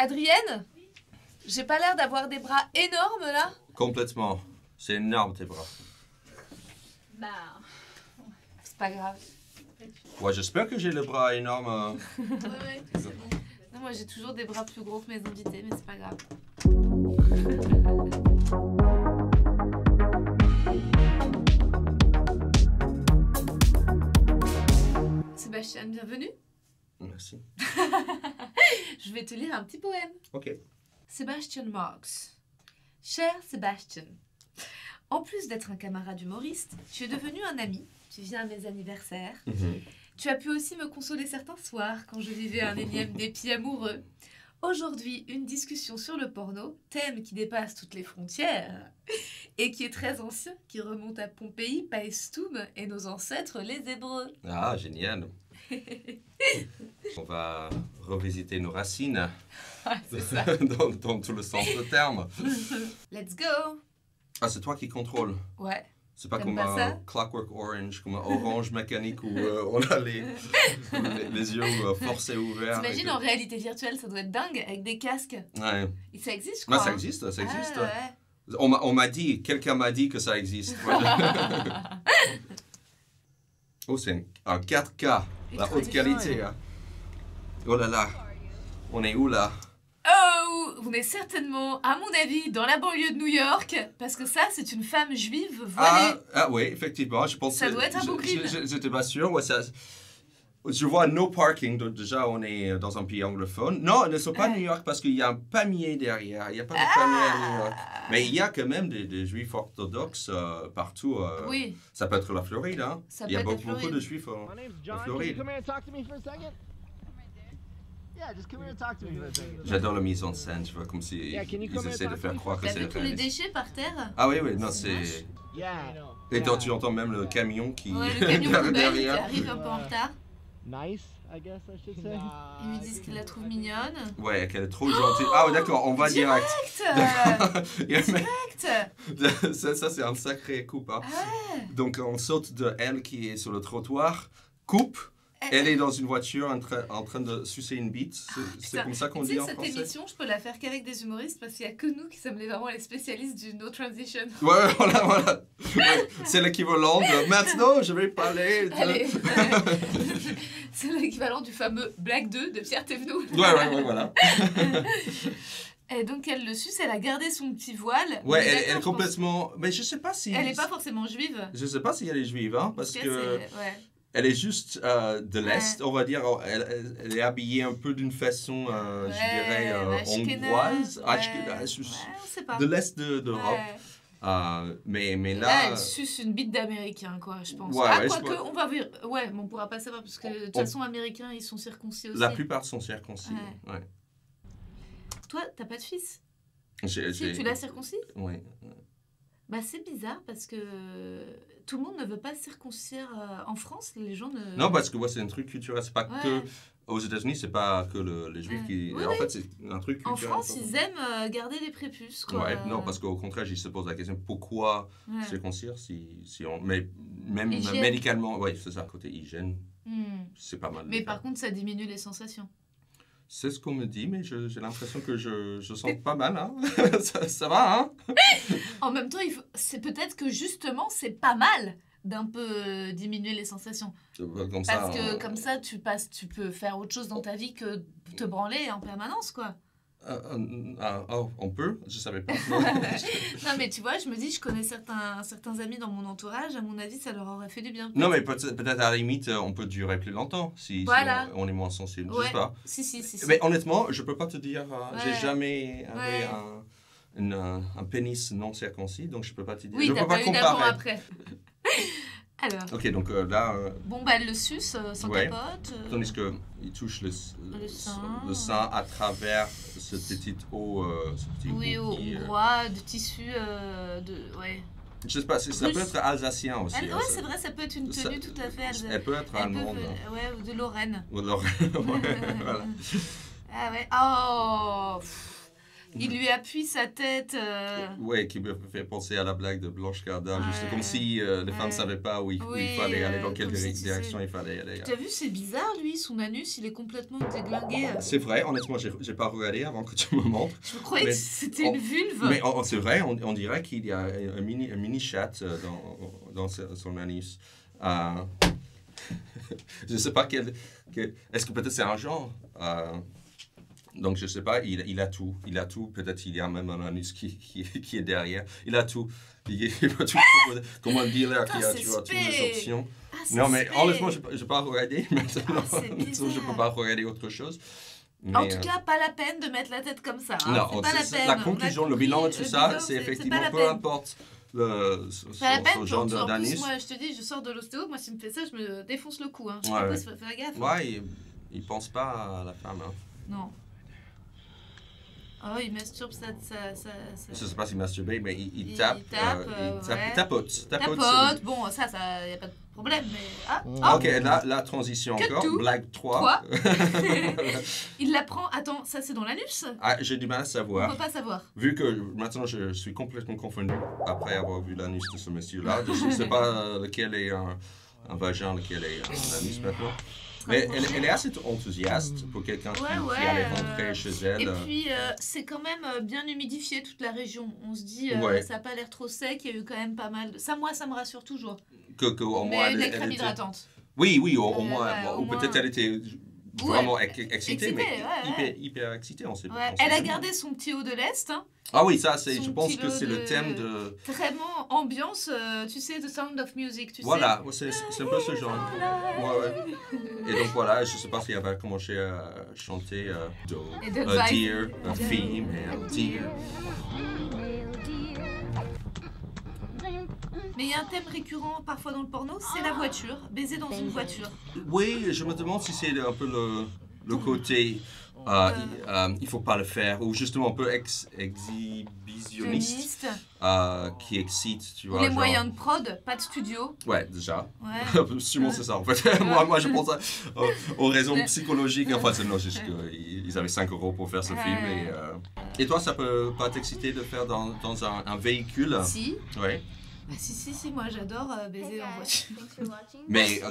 Adrienne, j'ai pas l'air d'avoir des bras énormes là? Complètement. C'est énorme tes bras. Bah, c'est pas grave. Ouais, j'espère que j'ai le bras énorme. Ouais, c'est bon. Non, moi j'ai toujours des bras plus gros que mes invités, mais c'est pas grave. Sébastien, bienvenue. Merci. Je vais te lire un petit poème. Ok. Sebastian Marx. Cher Sébastien, en plus d'être un camarade humoriste, tu es devenu un ami. Tu viens à mes anniversaires. Tu as pu aussi me consoler certains soirs quand je vivais un énième dépit amoureux. Aujourd'hui, une discussion sur le porno, thème qui dépasse toutes les frontières et qui est très ancien, qui remonte à Pompéi, Paestum et nos ancêtres les Hébreux. Ah, génial. On va revisiter nos racines C'est ça. dans tout le sens du terme. Let's go. Ah, c'est toi qui contrôle. Ouais. C'est pas T'aimes comme pas ça? un Clockwork Orange, comme un Orange mécanique où on a les yeux forcés ouverts. T'imagines en réalité virtuelle, ça doit être dingue, avec des casques. Ouais. Et ça existe, je Bah, crois. ça existe, ça existe. Ah, ouais. On m'a dit, quelqu'un m'a dit que ça existe. Oh, c'est un 4K, la haute qualité. Hein. Oh là là, on est où là? Oh, on est certainement, à mon avis, dans la banlieue de New York, parce que ça, c'est une femme juive voilée. Ah oui, effectivement, je pense. Ça doit être un Brooklyn. J'étais pas sûr. Ouais, ça, je vois no parking, donc déjà on est dans un pays anglophone. Non, ne sont pas à New York parce qu'il y a un palmier derrière. Il n'y a pas de palmier à New York. Mais il y a quand même des juifs orthodoxes partout. Oui. Ça peut être la Floride. Hein. Ça Il y a peut être beaucoup, la Floride. de juifs en Floride. Yeah, just come here and talk to me for a second. J'adore la mise en scène, tu vois, comme si ils essaient de faire croire que T'as c'est vu tous les réaliste. déchets par terre? Ah oui, non, c'est... Yeah. Et toi, tu entends même le camion qui Ouais, le camion poubelle qui derrière. arrive un peu en retard. Nice, I guess I should say. Ils lui disent qu'ils la trouvent mignonne. Ouais, qu'elle est trop gentille. Ah oui, d'accord, on va direct. Direct. Ça c'est un sacré coupe. Hein. Ah ouais. Donc on saute de elle qui est sur le trottoir, coupe, elle est dans une voiture en train de sucer une bite. C'est comme ça qu'on dit en cette français. émission, je peux la faire qu'avec des humoristes parce qu'il n'y a que nous qui sommes vraiment les spécialistes du no transition. Ouais, voilà. Ouais, c'est l'équivalent de maintenant je vais parler de... Allez. C'est l'équivalent du fameux Blague 2 de Pierre Thévenoud. Ouais, voilà. Et donc elle le suce, elle a gardé son petit voile. Ouais, Mais elle d'accord, est complètement... Mais je sais pas si... Elle n'est pas forcément juive. Je sais pas si elle est juive, hein, parce Ok, que... ouais. Elle est juste de l'Est, on va dire. Elle est habillée un peu d'une façon, je dirais, hongroise. Ouais, on sait pas. De l'Est d'Europe. Ouais. Mais Là, là... elle suce une bite d'américain, quoi, je pense. Ouais, ah, ouais, quoique, on va voir. Ouais, mais on pourra pas savoir, parce que de toute façon, américains, ils sont circoncis aussi. La plupart sont circoncis. Ouais. Toi, t'as pas de fils? Si, tu l'as circoncis? Oui. Bah, c'est bizarre, parce que tout le monde ne veut pas circoncire en France, les gens ne... Non, parce que c'est un truc culturel. C'est pas que... Aux États-Unis, c'est pas que les Juifs qui... Oui, en fait, c'est un truc en culturel. France, ils aiment garder les prépuces, quoi. Ouais, non, parce qu'au contraire, ils se posent la question pourquoi circoncire si on... Mais même hygiène. médicalement, oui, c'est ça, côté hygiène, c'est pas mal. Mais par contre, ça diminue les sensations. C'est ce qu'on me dit, mais j'ai l'impression que je sens pas mal, hein. ça va, hein. En même temps, c'est peut-être que justement, c'est pas mal d'un peu diminuer les sensations. Comme Parce que comme ça, tu peux faire autre chose dans ta vie que te branler en permanence, quoi. On peut? Je savais pas. Non, mais tu vois, je me dis, je connais certains amis dans mon entourage, à mon avis, ça leur aurait fait du bien. Non, mais peut-être à la limite, on peut durer plus longtemps si Voilà. on est moins sensible. Ouais. Je sais pas. Si. Mais honnêtement, je peux pas te dire, j'ai jamais Ouais. un pénis non circoncis, donc je peux pas te dire. Oui, je t'as peux pas pas eu d'avant comparer. après. Alors. Ok, donc là. Bon, bah, elle le suce sans capote. Tandis qu'il touche le sein à travers ce petit haut. Oui, au bras de tissu ouais. Je sais pas, ça peut être alsacien aussi. Ouais, c'est vrai, ça peut être une tenue tout à fait. Elle peut être allemande. Ouais, ou de Lorraine. Ou de Lorraine, voilà. Ah ouais. Oh. Il lui appuie sa tête. Ouais, qui me fait penser à la blague de Blanche Gardin, juste Ouais. comme si les femmes ne savaient pas où il fallait aller, dans quelle comme si tu direction sais. il fallait aller. T'as vu, c'est bizarre, lui, son anus, il est complètement déglingué. C'est vrai, honnêtement, j'ai pas regardé avant que tu me montres. Je croyais Mais- que c'était une vulve. Mais c'est vrai, on dirait qu'il y a un mini chat dans son anus. Je ne sais pas est-ce que peut-être c'est un genre. Donc je ne sais pas, il a tout. Peut-être il y a même un anus qui est derrière. Il a tout. Il peut tout proposer. Comme un dealer qui a c'est toutes les spé. options. Ah, c'est Non, mais spé. honnêtement, je n'ai pas regardé maintenant. c'est Je ne bizarre. peux pas regarder autre chose. En Mais, tout cas, pas la peine de mettre la tête comme ça. Hein. non, C'est pas la peine. la On a conclusion, le compris, bilan de tout le ça, bilan, c'est effectivement pas la peu peine. importe Pas la peine, son genre en plus, d'anus. moi, je te dis, je sors de l'ostéo, moi, s'il me fait ça, je me défonce le cou. Hein. Je Ouais, propose, ouais. faire gaffe. Ouais, il pense pas à la femme. Hein. Non. Oh, il masturbe ça. Je sais pas s'il masturbe, mais il Il tape. tape, Il ouais. tapote. Tapote, bon, ça, y a pas de problème, mais... Ah, Ah, Ok, la transition Que encore. tout. Blague 3. il la prend... Attends, ça, c'est dans l'anus? Ah, j'ai du mal à On savoir. peut pas savoir. Vu que maintenant je suis complètement confondu après avoir vu l'anus de ce monsieur-là. Je ne sais pas lequel est un vagin, lequel est un anus maintenant. Mais elle est assez enthousiaste pour quelqu'un qui allait rentrer chez elle. Et puis, c'est quand même bien humidifié toute la région. On se dit, Ouais. ça n'a pas l'air trop sec, il y a eu quand même pas mal de... Ça, moi, ça me rassure toujours. Au Mais moins, une elle crème était- hydratante. Oui, au Ouais, moins. ouais, Ou au peut-être moins. elle était vraiment excitée, mais ouais. hyper excitée. On sait, Ouais. on sait Elle a jamais. gardé son petit haut de l'Est, hein. Ah oui, ça, c'est, son je pense petit que lot c'est le de- thème de... Vraiment ambiance, tu sais, The Sound of Music, tu Voilà, c'est un peu ce genre. Ouais. Et donc voilà, je sais pas si elle va commencer à chanter Do, Et de a vibe. deer, a female deer. Mais il y a un thème récurrent parfois dans le porno, c'est la voiture, baiser dans une voiture. Oui, je me demande si c'est un peu le côté il faut pas le faire, ou justement un peu exhibitionniste qui excite, tu Ou vois. les genre- moyens de prod, pas de studio. Ouais, déjà. Ouais. Sûrement c'est ça en fait. moi je pense aux raisons psychologiques. Enfin, c'est non, juste qu'ils avaient 5 € pour faire ce film. Et toi, ça peut pas t'exciter de faire dans un véhicule? Si. Ouais. Bah, si, moi j'adore baiser en voiture. Mais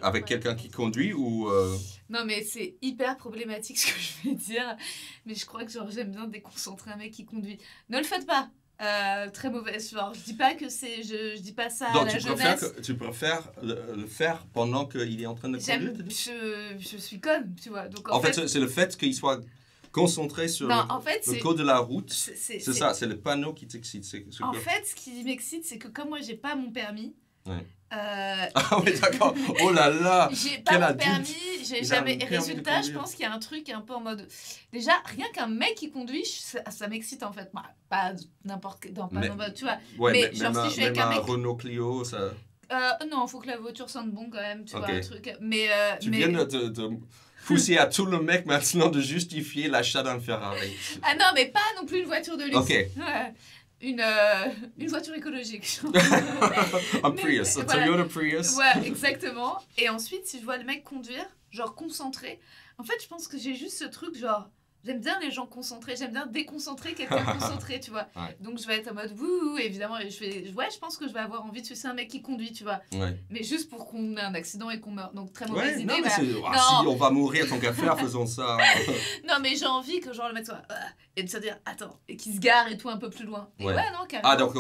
avec quelqu'un qui conduit ou... Non mais c'est hyper problématique ce que je vais dire, mais je crois que genre j'aime bien déconcentrer un mec qui conduit. Ne le faites pas. Très mauvais. Genre, je dis pas que c'est, je dis pas ça à Donc la tu jeunesse. préfères le faire pendant qu'il est en train de conduire? t'as dit? Je suis conne, tu vois. Donc En fait, c'est le fait qu'il soit concentré sur non, en fait, le c'est code de la route. c'est Ça, c'est le panneau qui t'excite. En fait, ce qui m'excite, c'est que comme moi, j'ai pas mon permis. Ouais. Euh, Ah oui, d'accord. Oh là là. j'ai Quel pas mon adulte. permis, j'ai Il a jamais. un permis de Résultat, je conduire. pense qu'il y a un truc un peu en mode. Déjà, rien qu'un mec qui conduit, ça m'excite en fait. Bah, pas n'importe quel. Non, pas Mais- n'importe- tu vois. Ouais, Mais genre, si je suis avec un mec- Renault Clio, ça... Non, faut que la voiture sente bon quand même, tu Ok. vois, un truc. Mais. Tu mais... viens de pousser à tout le mec maintenant de justifier l'achat d'un Ferrari. Ah non, mais pas non plus une voiture de luxe. Ok. Ouais. Une voiture écologique. Un Mais- Prius, un voilà. Toyota Prius. Ouais, exactement. Et ensuite, si je vois le mec conduire, genre concentré, en fait, je pense que j'ai juste ce truc, genre, j'aime bien les gens concentrés, j'aime bien déconcentrer quelqu'un concentré, tu vois. Ouais. Donc, je vais être en mode wouh, évidemment, et je pense que je vais avoir envie de sucer un mec qui conduit, tu vois. Ouais. Mais juste pour qu'on ait un accident et qu'on meure. Donc, très mauvaise Ouais, idée. non, mais voilà. c'est... Non. si on va mourir tant qu'à faire, faisons ça. Non, mais j'ai envie que genre le mec soit et de se dire attends et qu'il se gare et tout un peu plus loin. Et Ouais. non, carrément. Ah, donc,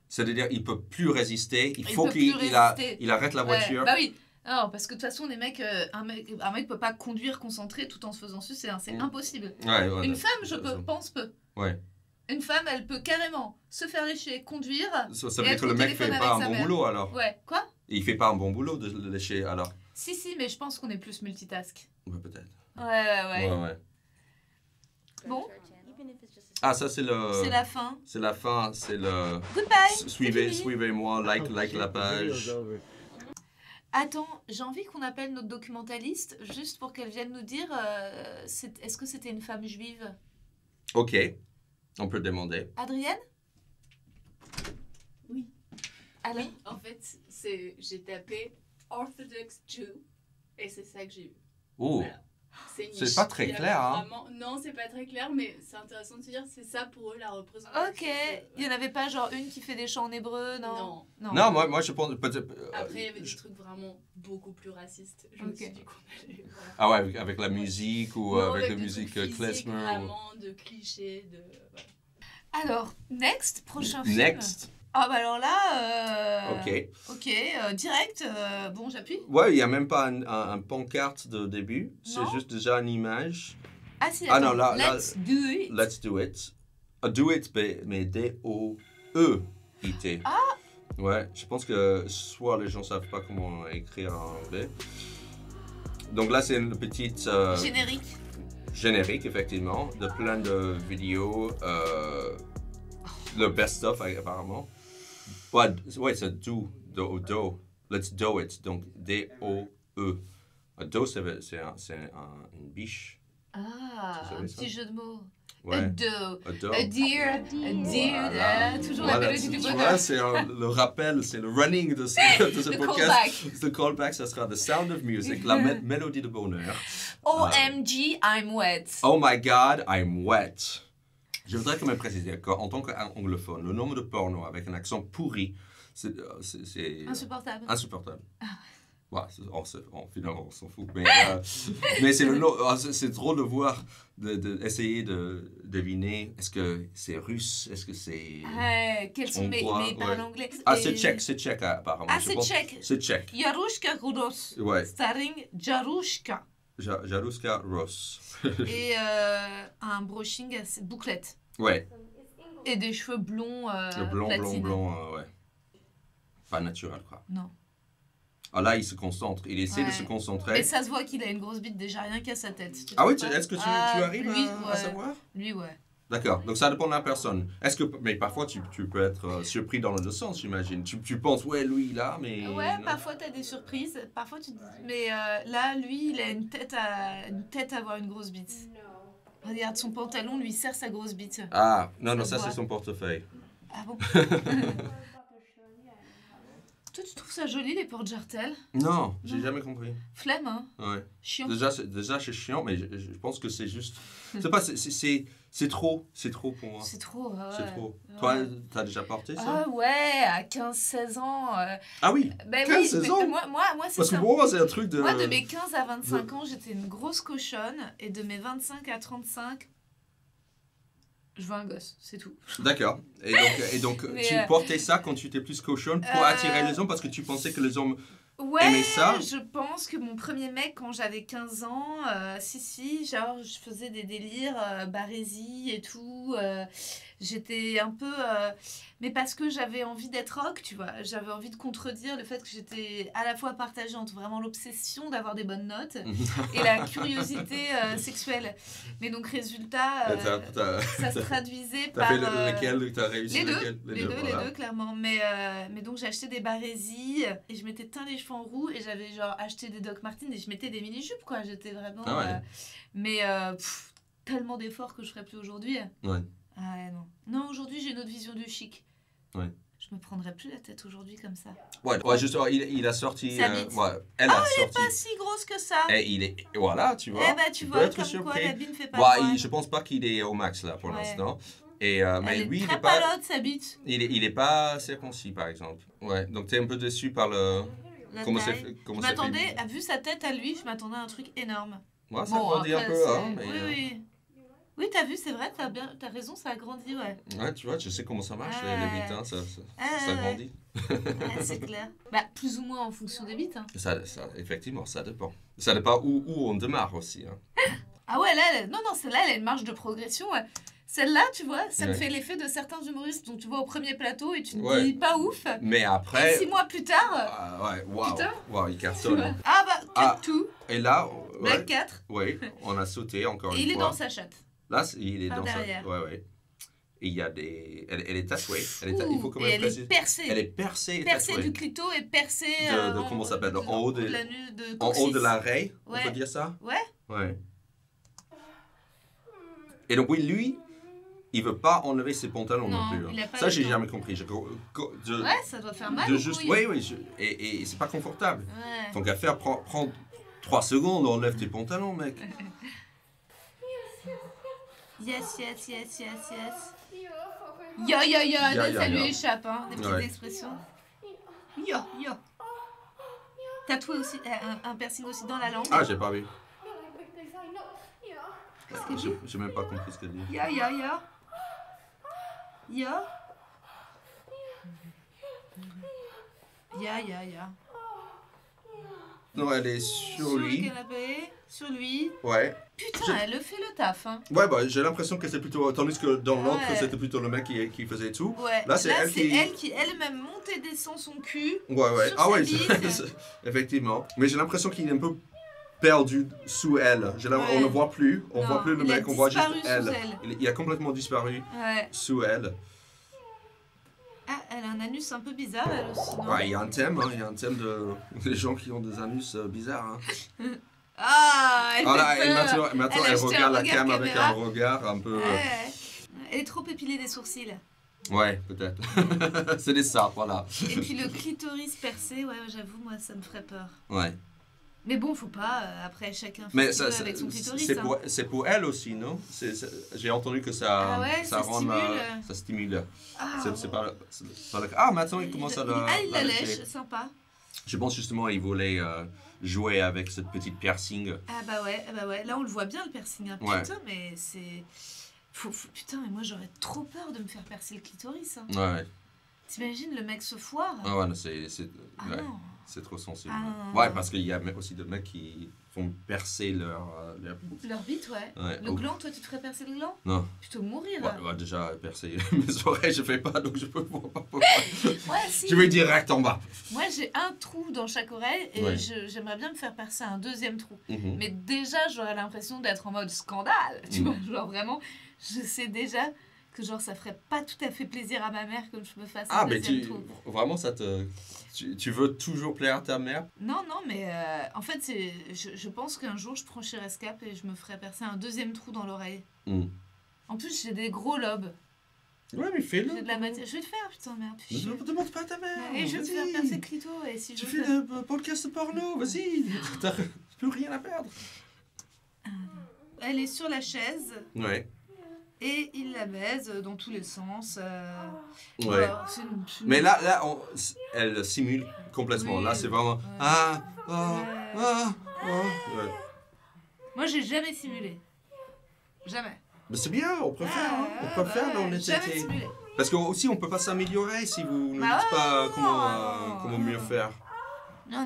c'est-à-dire il peut plus résister, il Il faut peut qu'il plus résister. il arrête la Ouais, voiture. bah oui. Non, parce que de toute façon, les mecs, un mec peut pas conduire concentré tout en se faisant sucer, hein, c'est impossible. Ouais, Une femme, pense peut. Ouais. Une femme, elle peut carrément se faire lécher, conduire. Ça Et veut dire être que le au mec fait téléphone pas avec un sa bon mère. boulot alors. Ouais, quoi? Il fait pas un bon boulot de le lécher alors. Si, mais je pense qu'on est plus multitask. Ouais, peut-être. Ouais. Ouais. Bon. Ah, ça c'est le... C'est la fin. C'est la fin, c'est le... Goodbye. Suivez-moi, like la page. Over. Attends, j'ai envie qu'on appelle notre documentaliste juste pour qu'elle vienne nous dire est-ce que c'était une femme juive? Ok, on peut demander. Adrienne? Oui. Alors? Oui, en fait, j'ai tapé Orthodox Jew et c'est ça que j'ai eu. Oh, Voilà. C'est une C'est niche. pas très Il y a clair, hein. vraiment- Non, c'est pas très clair, mais c'est intéressant de se dire c'est ça pour eux la représentation. Ok. Il n'y en avait pas genre une qui fait des chants en hébreu, non? Non. Non, moi je pense peut-être. Après, il y avait des trucs vraiment beaucoup plus racistes. Je me Ok. suis dit qu'on allait. Voilà. Ah ouais, avec la musique ou Non, avec la des musique trucs physiques, klezmer. Vraiment, de clichés, de. Voilà. Alors, next, prochain film. Next. Ah bah alors là, Ok. ok, direct, bon j'appuie. Ouais, il n'y a même pas un pancarte de début. C'est Non. juste déjà une image. Ah si, Ah attends, non, là- let's do it. Let's do it. Do it, mais D-O-E-I-T. Ah. Ouais, je pense que soit les gens savent pas comment écrire en anglais. Donc là, c'est une petite Générique. générique, effectivement, de plein de vidéos. Le best-of, apparemment. Ouais, c'est do. Let's do it. Donc, D-O-E. Do, c'est une biche. Ah, Vous un savez ça? petit jeu de mots. A Ouais. do, A do. a deer, Voilà. toujours la Voilà, mélodie tu du vois, bonheur. c'est le rappel, c'est le running de ce Le podcast. callback. Le callback, ça sera The Sound of Music, la mélodie de bonheur. OMG, I'm wet. Oh my God, I'm wet. Je voudrais quand même préciser qu'en tant qu'anglophone, le nombre de porno avec un accent pourri, c'est Insupportable. insupportable. Ouais, finalement, on s'en fout. Mais, mais c'est drôle de voir, d'essayer de deviner, est-ce que c'est russe, est-ce que c'est... Ouais, quels sont mes hongrois, parlent ouais. anglais. Ah, Et- c'est tchèque apparemment. Ah, je c'est pense. tchèque. C'est tchèque. Jarushka Rudos. Ouais, Starring Jarushka. Jaruska Ross. Et un brushing assez bouclette. Ouais, Et des cheveux blonds le blond, platine. ouais. Pas naturel, quoi. Non. Ah là, il se concentre, il essaie de Ouais. se concentrer. Mais ça se voit qu'il a une grosse bite déjà, rien qu'à sa tête. Tu Ah oui, trouves pas? est-ce que tu Ah, arrives lui, à ouais. savoir? Lui, ouais. D'accord, donc ça dépend de la personne. Mais parfois, tu peux être surpris dans le deux sens, j'imagine. Tu penses, ouais, lui, là, mais... Ouais, non. parfois t'as des surprises, parfois tu te dis... Mais là, lui, il a une tête à avoir une grosse bite. Regarde, son pantalon lui sert sa grosse bite. Ah, non, Ça ça se c'est voit. son portefeuille. Ah bon? Toi, tu trouves ça joli, les portes jartelles? Non, j'ai Non. jamais compris. Flemme, hein? Ouais. Chiant. Déjà, c'est chiant, mais je pense que c'est juste... C'est pas, c'est trop pour moi. C'est trop, ouais. C'est trop. Ouais. Toi, t'as déjà porté ça? Ah ouais, à 15-16 ans. Ah oui, Ben 15, oui, 16 mais ans? moi c'est parce que ça. pour moi, c'est un truc de... Moi, de mes 15 à 25 ans, j'étais une grosse cochonne. Et de mes 25 à 35, je veux un gosse, c'est tout. D'accord. Et donc Mais, tu portais ça quand tu étais plus cochonne pour attirer les hommes parce que tu pensais que les hommes... Ouais, Aimais ça? je pense que mon premier mec, quand j'avais 15 ans, genre, je faisais des délires, barésie et tout. J'étais un peu... mais parce que j'avais envie d'être rock, tu vois. J'avais envie de contredire le fait que j'étais à la fois partagée entre vraiment l'obsession d'avoir des bonnes notes et la curiosité sexuelle. Mais donc, résultat, ça se traduisait T'as par... fait lequel? T'as réussi Les deux, lequel? les voilà. deux, clairement. Mais donc j'ai acheté des barésies et je m'étais teint les cheveux en roux et j'avais genre acheté des Doc Martens et je mettais des mini-jupes, quoi. J'étais vraiment... Ah ouais. mais tellement d'efforts que je ferais plus aujourd'hui. Ouais. Ah ouais, non. Non, aujourd'hui j'ai une autre vision du chic. Ouais. Je me prendrais plus la tête aujourd'hui comme ça. Ouais, justement, il a sorti... Sa bite. ouais, elle a sorti... Pas si grosse que ça. Et il est... Voilà, tu vois. Eh ben tu peux vois, être comme surpris. quoi la bite ne fait pas Ouais, le moine. je pense pas qu'il est au max là pour Ouais. l'instant. Et, mais Elle lui, est il très est pas... palote, sa bite. Il est pas circoncis, par exemple. Ouais, donc t'es un peu déçu par le... La Comment taille. c'est fait? Je Comment c'est fait? m'attendais, vu sa tête à lui, je m'attendais à un truc énorme. Ouais, ça Bon, grandit un après, peu, c'est- hein. Mais, Oui, oui. Oui, t'as vu, c'est vrai, t'as raison, ça a grandi, ouais. ouais, tu vois, je sais comment ça marche, Ouais. les bites, hein, ça Ouais. grandit. Ouais, c'est clair. Bah, plus ou moins en fonction des bites. Hein. Effectivement, ça dépend. Ça dépend où on démarre aussi. Hein. Ah ouais, là, non, celle-là, elle a une marge de progression. Ouais. Celle-là, tu vois, ça me Ouais. fait l'effet de certains humoristes dont tu vois au premier plateau et tu te Ouais. dis pas ouf. Mais Et après... 6 mois plus tard, ouais, waouh, Putain. wow, il tu vois. cartonne. Ah bah, cut Ah. tout, Et là, Black ouais, 4, ouais, on a sauté encore et une il est fois. dans sa chatte. Là, il est Par dans derrière. sa... Ouais, ouais. Et il y a des... Elle est tatouée. Il faut quand Et même elle préciser. est percée. Elle est percée et Percée tatouée. du clito et percée De comment ça s'appelle, en haut de la nuque de En haut coccyx. de l'arrêt, on Ouais. peut dire ça? Ouais. Ouais. Et donc, oui, lui, il veut pas enlever ses pantalons non, Non, plus. il a pas Ça, le j'ai temps. jamais compris. Ouais, ça doit faire mal de aux juste, couilles. oui, et c'est pas confortable. Ouais. Donc, à faire, prendre 3 secondes, enlève tes pantalons, mec. Yes. Yo, ça lui échappe, hein, des petites expressions. Yo. Tatoué aussi, un piercing aussi dans la langue. Ah, j'ai pas vu. Qu'est-ce qu'elle dit? J'ai même pas compris ce qu'elle dit. Yo. Non, elle est sur le lui. canapé, sur lui. Ouais. Putain, elle le fait le taf, hein. Ouais, bah, j'ai l'impression que c'est plutôt... Tandis que dans l'autre, Ouais. c'était plutôt le mec qui faisait tout. Ouais. Là, c'est elle qui elle-même monte et descend son cul. Ouais. Sur Ah sa ouais, bite. effectivement. Mais j'ai l'impression qu'il est un peu perdu sous elle. On ne voit plus. On Non, voit plus le il a mec, on voit juste disparu elle. sous elle. Il a complètement disparu Ouais. sous elle. Ah, elle a un anus un peu bizarre, elle aussi, non? Ouais, il y a un thème, hein. Il y a un thème des gens qui ont des anus bizarres. Hein. Ah, elle Voilà, fait et peur. maintenant Elle a elle jeté regarde un la cam regard avec caméra. un regard un peu... Ouais. Elle est trop épilée des sourcils. Ouais, peut-être. C'est des sapes, voilà. Et puis le clitoris percé, ouais, j'avoue, moi, ça me ferait peur. Ouais. Mais bon, faut pas, après, chacun fait Mais ce qu'il ça, veut avec son clitoris. c'est pour elle aussi, non? J'ai entendu que ça, Ah ouais, ça rend stimule. ça stimule. Ah, C'est pas Ah, maintenant il commence à la... il la lécher. lèche, sympa. Je pense justement il voulait jouer avec cette petite piercing. Ah bah ouais, là on le voit bien le piercing. Hein. Ouais. Putain, mais c'est... Putain, mais moi j'aurais trop peur de me faire percer le clitoris. Hein. Ouais. T'imagines, le mec se foire. Ah ouais, Ah ouais, non. c'est trop sensible. Ah. Ouais, parce qu'il y a aussi des mecs qui font percer leur Leur bite, ouais. Ouais. Le gland, toi tu te ferais percer le gland? Non. Plutôt mourir. Ouais, déjà percer mes oreilles, je fais pas, donc je peux pas. Ouais, si. Je vais direct en bas. Moi j'ai un trou dans chaque oreille et Ouais. j'aimerais bien me faire percer un deuxième trou. Mhm. Mais déjà j'aurais l'impression d'être en mode scandale. Tu vois, genre vraiment, je sais déjà que genre ça ferait pas tout à fait plaisir à ma mère que je me fasse un Ah, mais deuxième trou. vraiment, tu veux toujours plaire à ta mère? Non, mais en fait, je pense qu'un jour, je franchirai ce cap et je me ferai percer un deuxième trou dans l'oreille. Mm. En plus, j'ai des gros lobes. Ouais, mais fais-le. J'ai de la matière. Je vais le faire, putain, merde. Ne demande pas à ta mère. Et je vais me vas-y. faire percer le clito. Et si Tu je fais veux... le podcast porno, vas-y. T'as plus rien à perdre. Elle est sur la chaise Ouais. et il la baise dans tous les sens. Ouais. Voilà, c'est une- Mais là elle simule complètement. Oui. Là, c'est vraiment... Ouais. Ouais. Moi, j'ai jamais simulé. Jamais. Mais c'est bien, on préfère. Hein. On préfère l'honnêteté. Jamais simulé. Parce que aussi, on peut pas s'améliorer si vous ne Bah dites pas ouais, comment mieux faire. Non.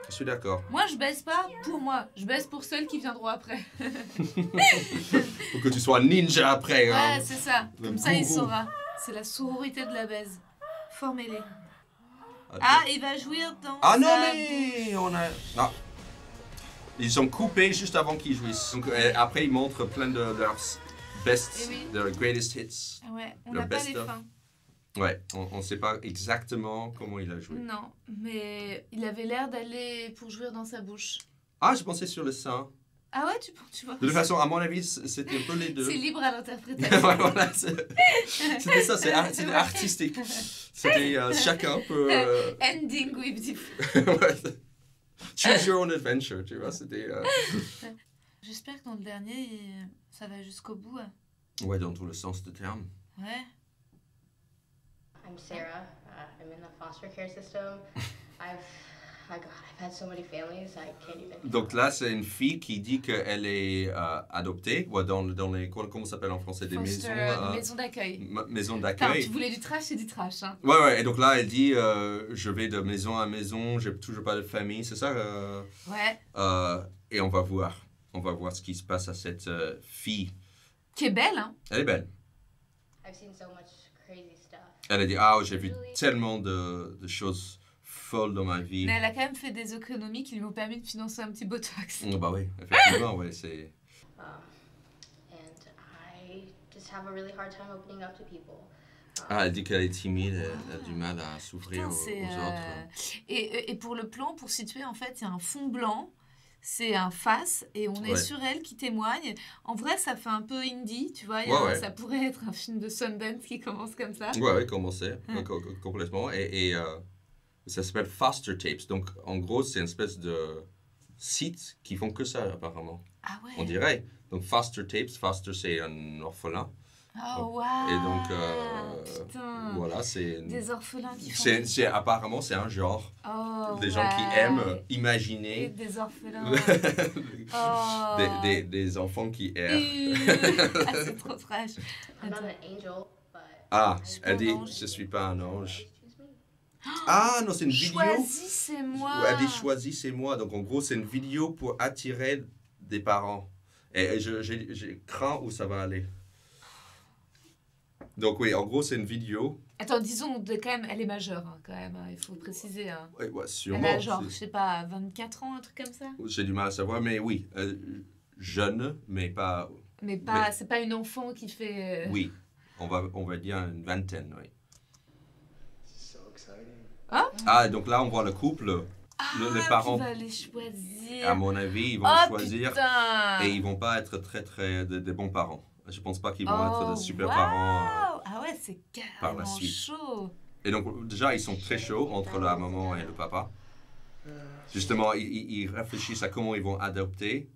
Je suis d'accord. Moi, je baisse pas pour moi. Je baisse pour celles qui viendront après. Faut que tu sois ninja après. Hein. Ouais, c'est ça. Le Comme ça, il gourou. saura. C'est la sororité de la baise. Formez-les. Attends. Ah, il va jouir dans Ah non, sa mais on a... Non. Ils sont coupés juste avant qu'ils jouissent. Donc, après, ils montrent plein de leurs best, Eh oui. their greatest hits. Ah ouais, on Le n'a pas best les of. fins. Ouais, on sait pas exactement comment il a joué. Non, mais il avait l'air d'aller pour jouir dans sa bouche. Ah, je pensais sur le sein. Ah ouais, tu vois. De toute façon, à mon avis, c'était un peu les deux. C'est libre à l'interprétation. Ouais, voilà, c'était ça, c'était artistique. C'était chacun peut... Ending with the... Ouais. Choose your own adventure, tu vois, c'était... J'espère que dans le dernier, ça va jusqu'au bout. Ouais, dans tout le sens du terme. Ouais. I'm Sarah. I'm in the foster care system. I've had so many families, I can't even. Donc là, c'est une fille qui dit qu'elle est adoptée, ou dans les... Comment ça s'appelle en français? Des Foster, maisons... maison d'accueil. Maisons Putain, d'accueil. tu voulais du trash, c'est du trash. Hein. Ouais, et donc là, elle dit, je vais de maison à maison, j'ai toujours pas de famille, c'est ça? Ouais. Et on va voir ce qui se passe à cette fille. Qui est belle, hein. Elle est belle. I've seen so much crazy stuff. Elle a dit, j'ai vu tellement de choses folles dans ma vie. Mais elle a quand même fait des économies qui lui ont permis de financer un petit botox. Bah oui, effectivement, ouais, c'est... And I just have a really hard time opening up to people. Elle dit qu'elle est timide, elle a du mal à s'ouvrir Putain, aux autres. Et pour le plan, pour situer, en fait, il y a un fond blanc, c'est un face, et on est Ouais. sur elle qui témoigne. En vrai, ça fait un peu indie, tu vois. Ouais. Ça pourrait être un film de Sundance qui commence comme ça. Ouais, commencer, complètement. Et ça s'appelle Foster Tapes. Donc, en gros, c'est une espèce de sites qui font que ça, apparemment. Ah ouais. On dirait. Donc, Foster Tapes. Foster, c'est un orphelin. Oh, waouh. Et donc, putain. voilà, c'est... Des orphelins qui font... Apparemment, c'est un genre. Oh, Des gens qui aiment imaginer. Et des orphelins. Des enfants qui errent. Ah, c'est trop trash. I'm not Attends. an angel, but Ah, suis elle pas dit, un ange. je suis pas un ange. excuse me. Ah, non, c'est une vidéo. Choisissez-moi. Elle dit, choisissez-moi. Donc, en gros, c'est une vidéo pour attirer des parents. Et je crains où ça va aller. Donc, oui, en gros, c'est une vidéo. Attends, disons, quand même, elle est majeure, hein, quand même. Hein, il faut préciser. Hein. Ouais, Elle sûrement. a genre, je sais pas, 24 ans, un truc comme ça. J'ai du mal à savoir, mais oui. Jeune, mais pas... Mais pas, c'est pas une enfant qui fait... Oui, on va dire une vingtaine, oui. So exciting. Ah, donc là, on voit le couple. Les parents, qui va les choisir. à mon avis, ils vont Oh, choisir. putain. Et ils vont pas être très des bons parents. Je pense pas qu'ils vont être Oh, des super wow. parents. Ah ouais, c'est par la carrément suite. chaud. Et donc, déjà, ils sont très chauds entre la maman et le papa. Justement, ils réfléchissent à comment ils vont adopter.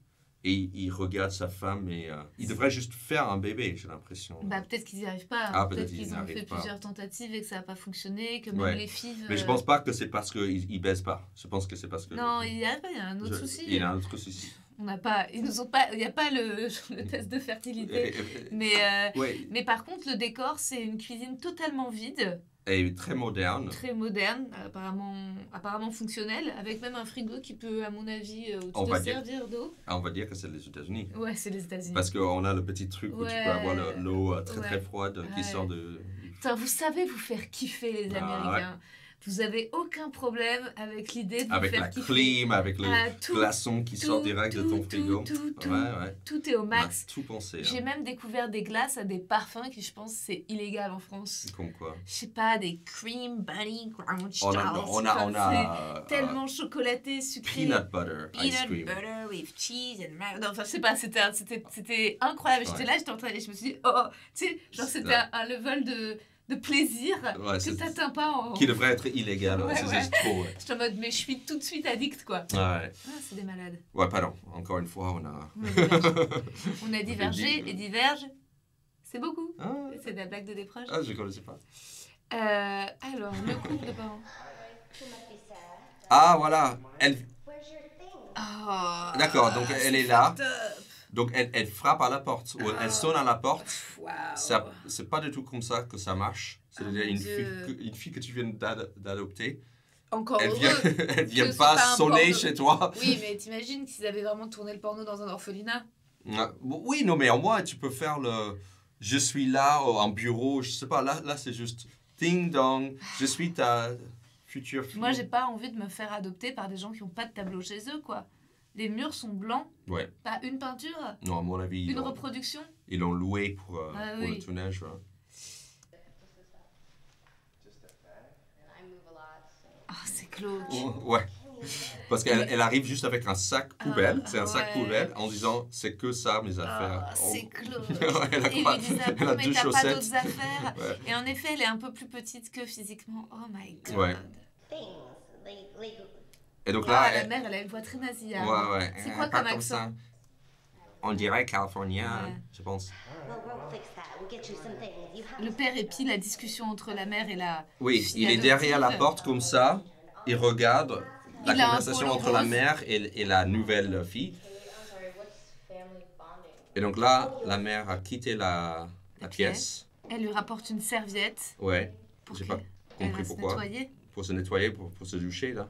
Et ils regardent sa femme et ils devraient juste faire un bébé, j'ai l'impression. Bah peut-être qu'ils n'y arrivent pas. Ah, peut-être peut-être qu'ils qu'ils ont n'arrivent fait pas. plusieurs tentatives et que ça n'a pas fonctionné, que même Ouais. les filles... Mais je pense pas que c'est parce qu'ils baissent pas. Je pense que c'est parce que... Non, il y a un autre souci. Il y a un autre souci. On n'a pas... Ils nous ont pas... Il n'y a pas le test de fertilité. Ouais, Mais par contre, le décor, c'est une cuisine totalement vide, et très moderne. très moderne, apparemment fonctionnelle, avec même un frigo qui peut, à mon avis, où tu On peux va dire. servir d'eau. Ah, on va dire que c'est les États-Unis. Ouais, c'est les États-Unis. Parce qu'on a le petit truc où tu Ouais. peux avoir l'eau très Ouais. très froide qui Ouais. sort de... Putain, vous savez vous faire kiffer, les Ah, Américains. Vous avez aucun problème avec l'idée de vous Avec faire la kiffer. clim, avec le Ah, tout, glaçon qui sort direct de ton frigo. Tout, Ouais, ouais. tout est au On a max. tout pensé. J'ai Hein. même découvert des glaces à des parfums qui, je pense, c'est illégal en France. Comme quoi. Je sais pas, des cream bunny ground On stars. a tellement chocolaté, sucré. peanut butter ice Peanut cream. butter with cheese and non, enfin je sais pas, c'était incroyable. J'étais Ouais. là, j'étais en train de, je me suis dit oh, tu sais, genre c'était un level de plaisir Ouais, que c'est- t'atteins pas en... Qui devrait être illégal. Ouais, c'est ouais. juste trop. Ouais. J'étais en mode mais je suis tout de suite addict quoi. Ouais. Ah, c'est des malades. Ouais, pardon. Encore une fois, on a... On a divergé et diverge, c'est beaucoup. Ah, C'est de la blague de des proches. ah, je connaissais pas. Alors, le couple de parents. Ah, voilà. Elle... Where's your thing? Oh, D'accord, donc elle est là. fucked up. Donc elle frappe à la porte. Ou elle sonne à la porte. Wow. Ça, c'est pas du tout comme ça que ça marche. C'est-à-dire Oh, une mon une fille que tu viens d'adopter. Encore Elle heureux. vient, elle vient que c'est pas pas un sonner porno. chez toi. Oui, mais t'imagines s'ils avaient vraiment tourné le porno dans un orphelinat. Oui, non, mais au moins tu peux faire le je suis là en bureau, je sais pas, là c'est juste ding dong, je suis ta future fille. Moi, j'ai pas envie de me faire adopter par des gens qui ont pas de tableau chez eux, quoi. Les murs sont blancs, Ouais, pas une peinture, non, à mon avis, une reproduction. ils l'ont loué pour Ah le oui. tournage. Ouais. I move a lot, so. Ah, c'est glauque. Ouais. Parce qu'elle arrive juste avec un sac poubelle, Ah, c'est un sac ouais. poubelle, en disant c'est que ça mes affaires. Ah, c'est glauque. Elle a Et pas- lui disait, ah elle bon, a mais deux t'as pas chaussettes. d'autres affaires. Ouais. Et en effet, elle est un peu plus petite que physiquement. Oh my god. Ouais. Things. Like Et donc Ah, là, la mère, elle a une voix très nasillarde. ouais. C'est quoi pas comme accent ça. On dirait californien, Ouais. je pense. we'll fix that. We'll get you some things. You have Le père épie la discussion entre la mère et la Oui, fille il est derrière la adoptive. porte comme ça, il regarde la Il a un conversation polo entre la rose. mère et la nouvelle fille. I'm sorry, what's family bonding? Et donc là, la mère a quitté la pièce. Elle lui rapporte une serviette Ouais, pour j'ai qu'elle pas elle compris va se pourquoi. nettoyer. Pour se nettoyer, pour se doucher là.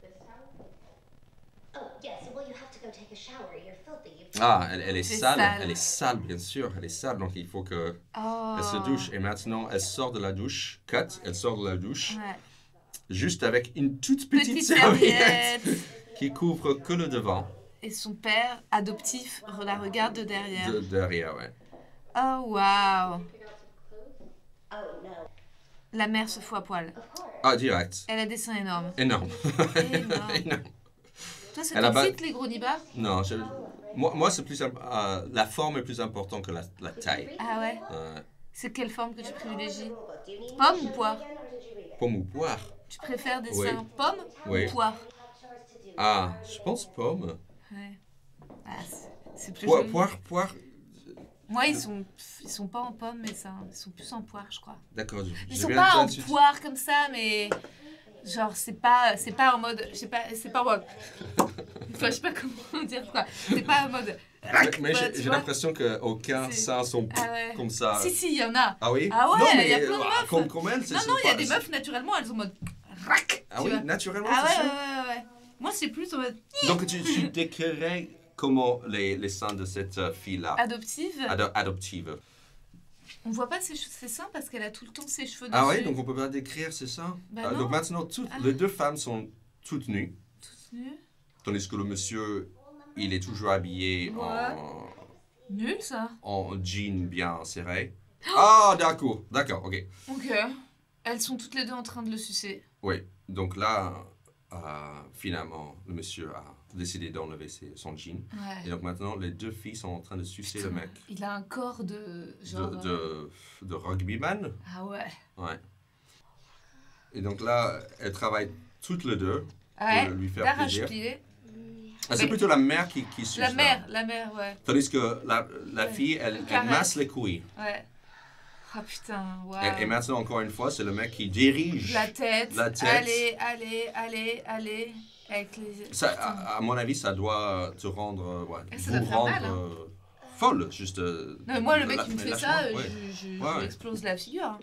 This time? Oh, yes. Well, you have to go take a shower. You're filthy. Ah, elle est C'est sale, sale. elle est sale bien sûr, elle est sale, donc il faut que Oh. elle se douche. Et maintenant, elle sort de la douche, elle sort de la douche, Ouais. juste avec une toute petite Petite serviette serviette. qui couvre que le devant, Et son père, adoptif, la regarde de derrière. derrière, ouais. Oh, waouh. Oh no. La mère se fout à poil. Of course. Ah, direct. Elle a des seins énormes. Énorme. Énorme. Énorme. Toi, ça Elle a pas- t'excite, les gros nibas? Non, moi c'est plus la forme est plus importante que la taille. Ah ouais? Euh, C'est quelle forme que tu privilégies? Do you need Pomme ou poire? again, or did you read it? pomme ou poire. Tu préfères des Oui. seins pomme Oui. ou poire? We have chores to do. Ah, je pense pomme. Ouais. Ah, c'est plus Poire, joli. poire. Moi, ils sont pas en pomme, mais ça, ils sont plus en poire, je crois. D'accord. Ils sont pas en poire comme ça, mais genre c'est pas en mode, c'est pas en mode. Enfin, je sais pas comment dire quoi. C'est pas en mode. Mais Ouais, tu j'ai vois. l'impression qu'aucun C'est- sein sont Ah ouais. comme ça. Si, il y en a. Ah oui? Ah ouais, Non, il mais, y a plein de meufs. Comme elle, c'est Non, il y a pas- des meufs naturellement, elles ont en mode rac. Ah tu oui, vois. naturellement, Ah c'est ouais, ça? ouais. Moi, c'est plus en mode Donc, tu décrirais comment les seins de cette fille-là, adoptive. adoptive. On voit pas ses seins parce qu'elle a tout le temps ses cheveux dessus. Ah oui, donc on peut pas décrire, c'est ça? Bah non. Donc maintenant, les deux femmes sont toutes nues, Toutes nues. tandis que le monsieur, il est toujours habillé Ouais. Nul ça. en jean bien serré. Ah, d'accord, ok. Ok. Elles sont toutes les deux en train de le sucer. Oui, donc là, finalement, le monsieur a décidé d'enlever son jean. Et Ouais. donc maintenant, les deux filles sont en train de sucer le Putain, mec. Il a un corps de genre. De rugbyman. Ah ouais. Ouais. Et donc là, elles travaillent toutes les deux Ouais. pour lui faire plaisir. D'arrache-pied. Ah, c'est Mais- plutôt la mère qui suce. La là. mère, ouais. Tandis que la Ouais. fille, elle Caresse. masse les couilles. Ouais. Ah putain, waouh. Et maintenant, encore une fois, c'est le mec qui dirige. La tête. La tête. Allez. Avec les. Ça, Putain. à mon avis, ça doit te rendre, Ça vous doit faire rendre mal, hein. folle, juste. Non, mais moi, le mec qui me fait lâche-moi, ça, ouais. je Ouais. lui explose la figure.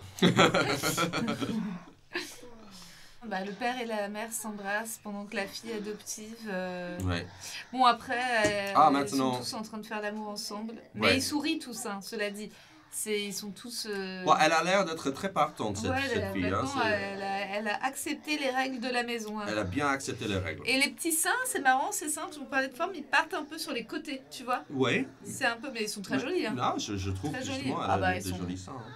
Bah, le père et la mère s'embrassent pendant que la fille adoptive. Ouais. Bon, après, ils maintenant. sont tous en train de faire l'amour ensemble. Mais Ouais. ils sourient tous, hein, cela dit. Ils sont tous. Bon, elle a l'air d'être très partante, cette, ouais, cette fille. Hein, maintenant, elle a accepté les règles de la maison. Hein. elle a bien accepté les règles. Et les petits seins, c'est marrant, ces seins, tu me parlais de forme, ils partent un peu sur les côtés, tu vois. Oui. C'est un peu, mais ils sont très jolis. Hein. Non, je trouve Très que jolis. justement, elle Ah a bah, des ils sont- jolis seins. Hein.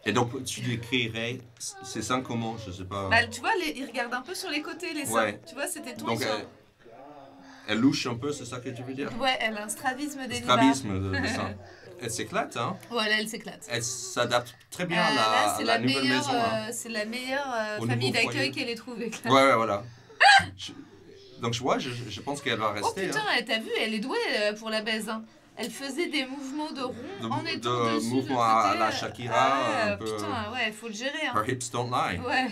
Et donc, tu décrirais ces seins comment? Je sais pas. Bah, tu vois, ils regardent un peu sur les côtés, les seins. Ouais. Tu vois, c'était ton Donc, seins. elle louche un peu, c'est ça que tu veux dire? Ouais, elle a un strabisme des Strabisme de seins. Elle s'éclate, hein? Ouais, là, elle s'éclate. Elle s'adapte très bien à Là, la, c'est à la nouvelle meilleure, maison. Hein. c'est la meilleure Au famille nouveau foyer. d'accueil qu'elle ait trouvée. Ouais, voilà. Donc, je pense qu'elle va Oh rester. putain, hein. t'as vu, elle est douée pour la baise. Hein. Elle faisait des mouvements de rond en étant de dessus. mouvements de côté. à la Shakira, Ah, un peu. putain, ouais, il faut le gérer. Hein. Her hips don't lie. Ouais.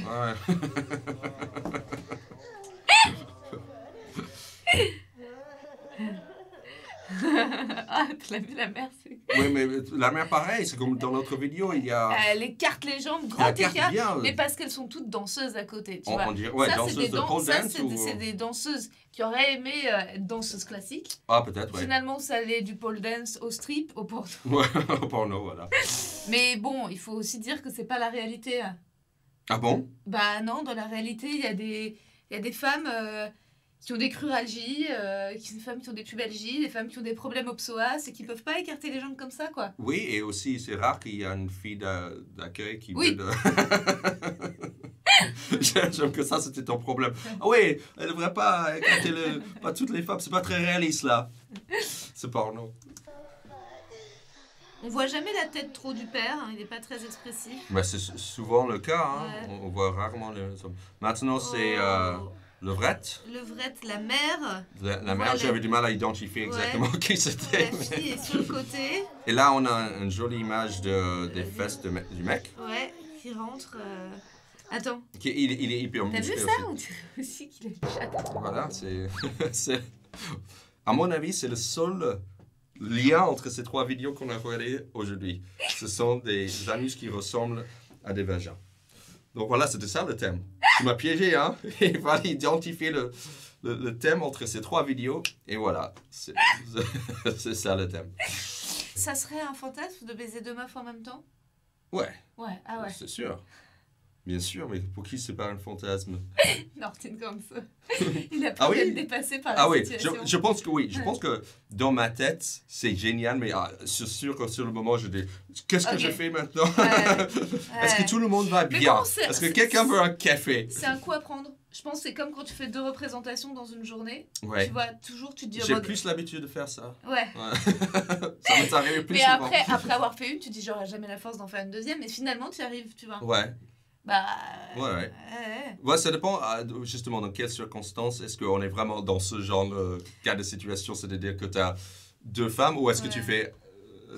Ah, tu l'as vu la mère, c'est... Oui, mais la mère, pareil, c'est comme dans notre vidéo, il y a. Elle écarte les jambes, Elle grand écarte écart. bien. Mais parce qu'elles sont toutes danseuses à côté, tu On vois. dirait, ouais, ça, danseuse c'est des, de pole ça, dance c'est ou... des, c'est des danseuses qui auraient aimé être danseuses classiques. Ah, peut-être, ouais. Finalement, ça allait du pole dance au strip, au porno. Ouais, au porno, voilà. Mais bon, il faut aussi dire que c'est pas la réalité. Hein. Ah bon? Bah non, dans la réalité, il y a des femmes qui ont des cruralgies, des femmes qui ont des pubalgies, des femmes qui ont des problèmes au psoas et qui peuvent pas écarter les jambes comme ça, quoi. Oui, et aussi, c'est rare qu'il y a une fille d'accueil qui Oui. veut de... J'aime que ça, c'était ton problème. Ah oui, elle devrait pas écarter pas toutes les femmes, c'est pas très réaliste, là. C'est porno. On voit jamais la tête trop du père, hein, il est pas très expressif. Mais c'est souvent le cas, hein. Ouais. On voit rarement les hommes. Maintenant, c'est Oh. Levrette. Levrette, la mère, La mère, Voilà. j'avais du mal à identifier exactement qui c'était. la fille est sur le côté, Et là, on a une jolie image des fesses du mec. ouais, qui rentre. Attends, Il est hyper t'as vu musclé ça aussi. ou tu veux aussi qu'il est chat? Voilà, c'est... À mon avis, c'est le seul lien entre ces trois vidéos qu'on a regardées aujourd'hui. Ce sont des anus qui ressemblent à des vagins. Donc voilà, c'était ça le thème. Tu m'as piégé, hein? Il fallait identifier le thème entre ces trois vidéos. Et voilà, c'est ça le thème. Ça serait un fantasme de baiser deux meufs en même temps? Ouais, Ouais, ah ouais. c'est sûr. Bien sûr, mais pour qui c'est pas un fantasme? Martin comme ça. Il a Ah pas oui? être dépassé par la Ah oui, situation. je pense que oui. Je pense que dans ma tête, c'est génial, mais c'est sûr que sur le moment, je dis, qu'est-ce que Ok. je fais maintenant? Ouais. Est-ce que tout le monde va Mais bien? bon, c'est- Est-ce que quelqu'un veut un café? C'est un coup à prendre. Je pense que c'est comme quand tu fais 2 représentations dans une journée. Ouais. Tu vois, toujours tu te dis en J'ai mode... plus l'habitude de faire ça. Ouais. Ça m'est arrivé plus Mais souvent. après avoir fait une, tu te dis j'aurai jamais la force d'en faire une deuxième. Mais finalement, tu y arrives, tu vois. Ouais. Bah. Ouais. Ouais, ça dépend justement dans quelles circonstances. Est-ce qu'on est vraiment dans ce genre de cas de situation, c'est-à-dire que tu as 2 femmes, ou est-ce que tu fais.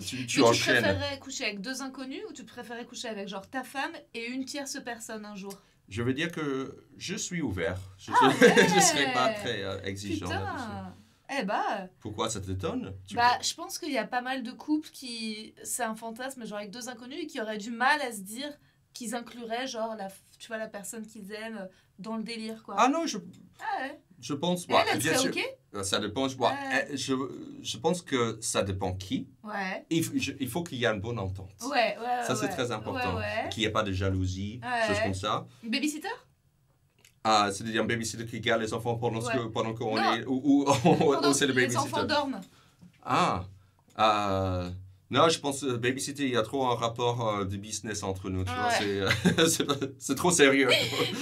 Tu Mais tu enchaînes. préférerais coucher avec 2 inconnus ou tu préférerais coucher avec genre ta femme et une tierce personne un jour? Je veux dire que je suis ouvert. Je ouais. ne serai pas très exigeant là-dessus. Putain. Eh bah. Pourquoi ça t'étonne? Bah, je pense qu'il y a pas mal de couples qui. C'est un fantasme, genre avec 2 inconnus, et qui auraient du mal à se dire qu'ils incluraient, genre, tu vois, la personne qu'ils aiment dans le délire, quoi. Ah non, Ah ouais. je pense. Et elle bien serait sûr, ok? ça dépend. Je pense que ça dépend qui. Ouais. Il faut qu'il y ait une bonne entente. Ouais. Ça, c'est très important. Ouais. Qu'il n'y ait pas de jalousie, choses comme ça. Babysitter? C'est-à-dire un babysitter qui garde les enfants pendant qu'on Non. est. Ou c'est le les babysitter. enfants dorment. Non, je pense que babysitter, il y a trop un rapport de business entre nous. Tu vois, c'est trop sérieux.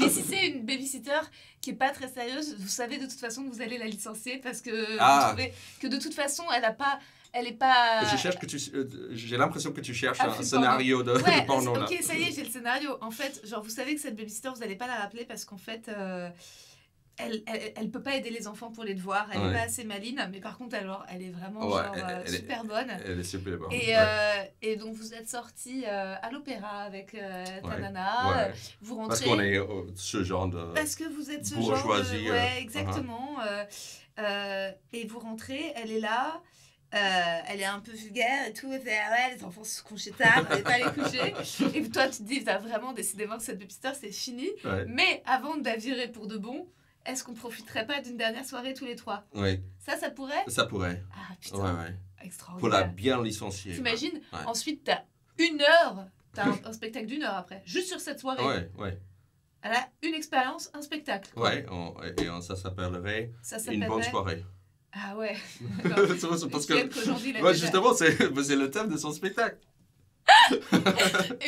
Et si c'est une babysitter qui est pas très sérieuse, vous savez de toute façon que vous allez la licencier parce que vous trouvez que de toute façon elle est pas. J'ai l'impression que tu cherches un film scénario de porno là. Ok, ça y est, j'ai le scénario. En fait, genre vous savez que cette babysitter, vous allez pas la rappeler parce qu'en fait. Elle peut pas aider les enfants pour les devoirs, elle est pas assez maline, mais par contre elle est vraiment super bonne. Elle est super bonne. Et donc vous êtes sortis à l'opéra avec ta nana, vous rentrez... Parce qu'on est ce genre de Parce que vous êtes ce bourgeoisie, genre de... Ouais, exactement. Et vous rentrez, elle est là, elle est un peu vulgaire et tout, elle fait les enfants se couchaient tard, elle n'est pas les coucher. Et toi tu te dis, t'as vraiment décidément que cette babysitter c'est fini, mais avant de la virer pour de bon, est-ce qu'on profiterait pas d'une dernière soirée tous les 3? Oui. Ça pourrait? Ça pourrait. Ah putain, extraordinaire. Pour la bien licencier. T'imagines? Ensuite, t'as 1 heure, t'as un spectacle d'1 heure après, juste sur cette soirée. Ouais. Elle a une expérience, un spectacle. Ça s'appellerait une bonne soirée. Ah ouais. Parce que justement, c'est le thème de son spectacle.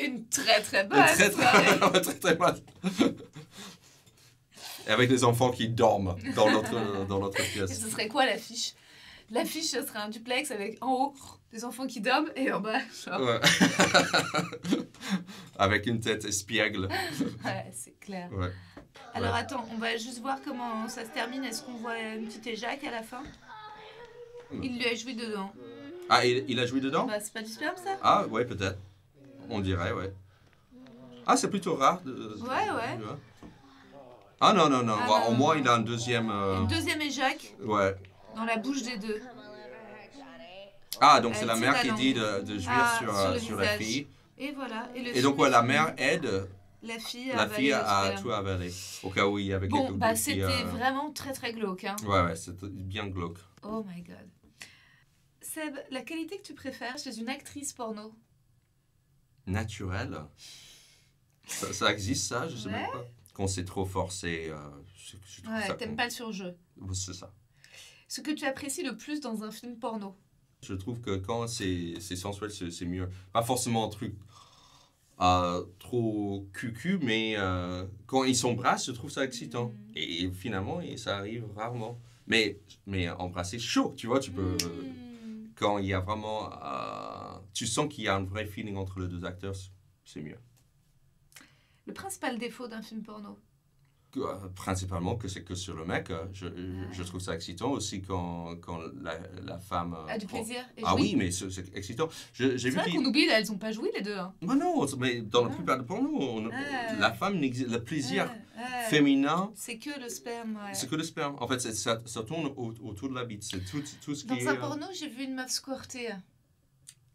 Une très très bonne soirée. Très bonne. Et avec des enfants qui dorment dans notre pièce. Et ce serait quoi l'affiche? L'affiche, ce serait un duplex avec en haut des enfants qui dorment et en bas, genre... Avec une tête espiègle. Ouais, c'est clair. Ouais. Alors attends, on va juste voir comment ça se termine. Est-ce qu'on voit une petite éjac à la fin? Il lui a joué dedans. Ah, il a joué dedans? Bah, c'est pas du sperme, ça? Ah, ouais, peut-être. On dirait, ouais. Ah, c'est plutôt rare. Ouais. Ah non. Au moins, il a un deuxième... Une deuxième éjac. Ouais. Dans la bouche des 2. Ah, donc c'est la mère qui dit de jouir sur la fille. Et voilà. Et donc, la mère aide la fille à tout avaler. Au cas où il y avait quelque chose. Bon, c'était vraiment très très glauque. Hein. Ouais, c'était bien glauque. Oh my god. Seb, la qualité que tu préfères chez une actrice porno? Naturelle. Ça existe, ça? Je sais même pas. Quand c'est trop forcé, je trouve ça... t'aimes pas le surjeu. C'est ça. Ce que tu apprécies le plus dans un film porno? Je trouve que quand c'est sensuel, c'est mieux. Pas forcément un truc trop cucu, mais quand ils s'embrassent, je trouve ça excitant. Et finalement, ça arrive rarement. Mais embrasser chaud, tu vois, tu peux... Quand il y a vraiment... tu sens qu'il y a un vrai feeling entre les 2 acteurs, c'est mieux. Le principal défaut d'un film porno? Principalement que c'est que sur le mec. Je trouve ça excitant aussi quand la femme... a du plaisir et jouit. Oui, mais c'est excitant. C'est vrai qu'on oublie, elles n'ont pas joué les 2. Hein. Non, mais dans la plupart de pornos, la femme n'existe... Le plaisir féminin... C'est que le sperme, C'est que le sperme. En fait, ça tourne autour de la bite. C'est tout ce qui est... Dans un porno, j'ai vu une meuf squirter.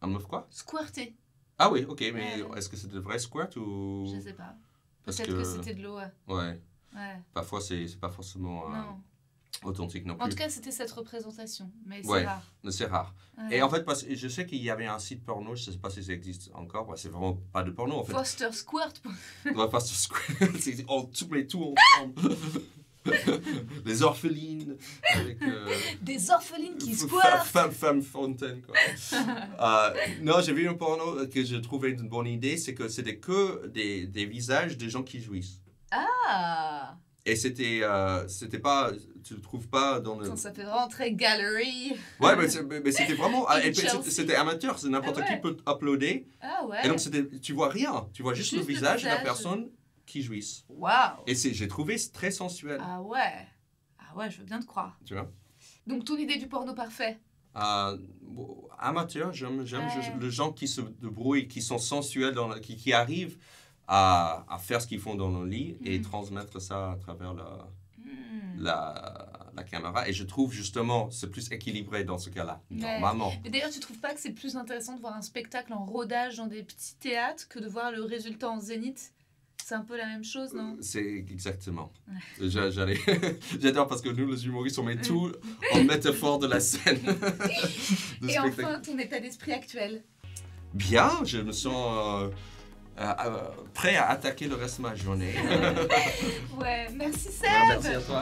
Un meuf quoi? Squirter. Ah oui, ok, mais est-ce que c'était de vrai squirt ou... Je sais pas. Peut-être que c'était de l'eau. Ouais. Parfois, c'est pas forcément authentique non plus. En tout cas, c'était cette représentation, mais c'est rare. C'est rare. Ouais. Et en fait, parce que je sais qu'il y avait un site porno, je sais pas si ça existe encore, c'est vraiment pas de porno en fait. Foster Squirt. Foster Squirt, c'est tout ensemble. Les orphelines. Avec, des orphelines qui squirtent. Femme fontaine, quoi. Non, j'ai vu un porno que je trouvais une bonne idée, c'est que c'était que des visages des gens qui jouissent. Ah! Et c'était pas, tu le trouves pas dans le... Ça fait vraiment très gallery. Ouais, mais c'était vraiment, c'était amateur, c'est n'importe qui peut uploader. Ah ouais. Et donc tu vois rien, tu vois juste le visage de la personne qui jouissent. Waouh. Et j'ai trouvé très sensuel, Ah ouais, je veux bien te croire. tu vois. Donc ton idée du porno parfait? Amateur, j'aime Ouais. les gens qui se débrouillent, qui sont sensuels, qui arrivent à faire ce qu'ils font dans le lit et transmettre ça à travers la caméra. Et je trouve justement c'est plus équilibré dans ce cas-là, Ouais. normalement. Mais d'ailleurs, tu trouves pas que c'est plus intéressant de voir un spectacle en rodage dans des petits théâtres que de voir le résultat en zénith? C'est un peu la même chose, non? C'est exactement. J'adore parce que nous, les humoristes, on met tout en métaphore de la scène. de Et spectacle. enfin, ton état d'esprit actuel? Bien, je me sens prêt à attaquer le reste de ma journée. Ouais, merci Seb. Merci à toi.